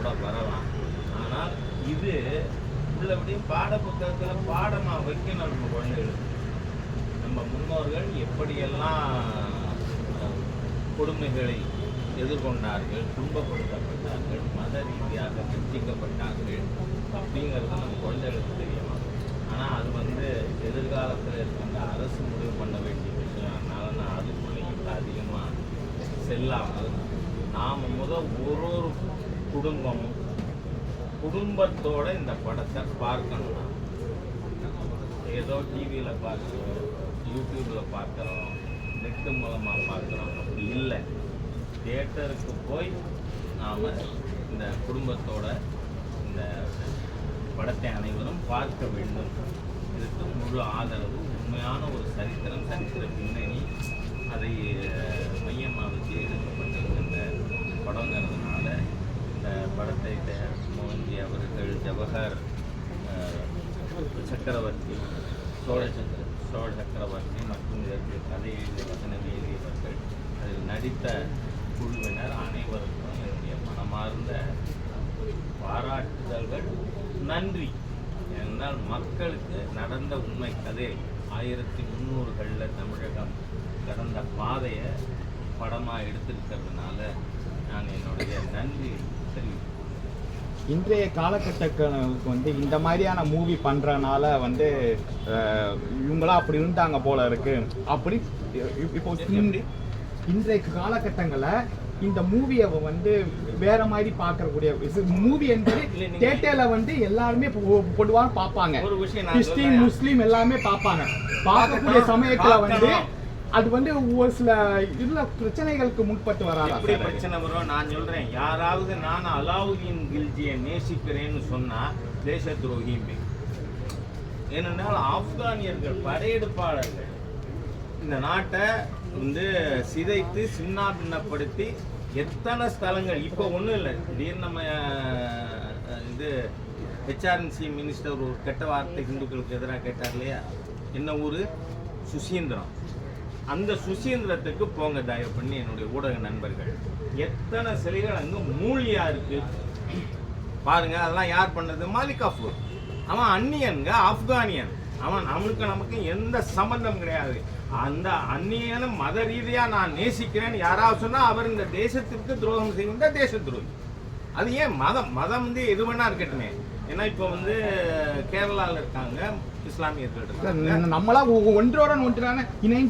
கூட வரலாம். ஆனால் இது உள்ளபடியும் பாட புத்தகத்தில் பாடமாக வைக்கணும் நம்ம குழந்தைகளுக்கு. நம்ம முன்னோர்கள் எப்படியெல்லாம் கொடுமைகளை எதிர்கொண்டார்கள், துன்பப்படுத்தப்பட்டார்கள், மத ரீதியாக வெற்றிக்கப்பட்டார்கள் அப்படிங்கிறது நம்ம குழந்தைகளுக்கு தெரியணும். ஆனால் அது எதிர்காலத்தில் இருக்கின்ற அரசு முடிவு பண்ண வேண்டிய விஷயம். அதனால நான் அதுக்குள்ளேயும் அதிகமாக செல்லாமல் நாம் ஒரு குடும்பமும் குடும்பத்தோடு இந்த படத்தை பார்க்கணும்னா, ஏதோ டிவியில் பார்க்குறோம், யூடியூப்பில் பார்க்குறோம், நெட்டு மூலமாக பார்க்குறோம், அப்படி இல்லை. தியேட்டருக்கு போய் நாம் இந்த குடும்பத்தோட இந்த படத்தை அனைவரும் பார்க்க வேண்டும். இதுக்கு முழு ஆதரவு. உண்மையான ஒரு சரித்திர பின்னணி அதை மையமாக வச்சு எடுக்கப்பட்டிருக்கின்ற படங்கிறதுனால இந்த படத்தை மோகன்ஜி அவர்கள், ஜவஹர் சக்கரவர்த்தி, சோழ சக்கரவர்த்தி மற்றும் இதற்கு கதை எழுதிய வசனம் எழுதியவர்கள், அதில் நடித்த குழுவினர் அனைவருக்கும் என்னுடைய மனமார்ந்த பாராட்டுதல்கள், நன்றி. என்றால் மக்களுக்கு நடந்த உண்மை கதை 1300களில் தமிழகம் கடந்த பாதையை படமாக எடுத்திருக்கிறதுனால நான் என்னுடைய நன்றி தெரிவிக்கிறேன். இன்றைய காலகட்டங்களுக்கு இந்த மாதிரியான மூவி பண்ணுறனால இவங்களாம் அப்படி இருந்தாங்க போல இருக்கு. அப்படி இப்போ இன்றைய காலகட்டங்களில் இந்த மூவியை வேற மாதிரி பார்க்கக்கூடிய மூவி என்பது தியேட்டர்ல எல்லாருமே பொதுவாக பார்ப்பாங்க. கிறிஸ்டின், முஸ்லீம் எல்லாமே பார்ப்பாங்க. பார்க்கக்கூடிய சமயத்துல அது ஒரு சில இதுல பிரச்சனைகளுக்கு முன்பட்டு வராது. பிரச்சனை வரும். நான் சொல்றேன், யாராவது நான் அலாவுதீன் கில்ஜியை நேசிக்கிறேன்னு சொன்னா தேச துரோகியுமே. ஏனென்றால் ஆப்கானியர்கள் படையெடுப்பாளர்கள் இந்த நாட்டை சிதைத்து சின்னாபின்னப்படுத்தி எத்தனை ஸ்தலங்கள். இப்போ ஒன்றும் இல்லை, திடீர்னு நம்ம ஹெச்ஆர்என்சி மினிஸ்டர் ஒரு கெட்ட வார்த்தை ஹிந்துக்களுக்கு எதிராக கேட்டார் இல்லையா? என்ன ஊர்? சுசீந்திரம். அந்த சுசீந்திரத்துக்கு போங்க தயவு பண்ணி என்னுடைய ஊடக நண்பர்கள். எத்தனை சிலைகள் அங்கே மூலியா இருக்கு பாருங்க. அதெல்லாம் யார் பண்ணது? மாலிக் கஃபூர். அவன் அந்நியன்க, ஆப்கானியன். அவன் நமக்கு எந்த சம்பந்தம் கிடையாது. அந்த அந்நியனை மத ரீதியாக நான் நேசிக்கிறேன்னு யாராவது சொன்னால் அவர் இந்த தேசத்திற்கு துரோகம் செய்கின்ற தேச துரோகி. அது ஏன் மதம் எது வேணா இருக்கட்டுமே. ஏன்னா இப்போ கேரளாவில் இருக்காங்க இஸ்லாமியர்கள் இருக்காங்க. நம்மளா ஒன்றோட ஒன்றான இணை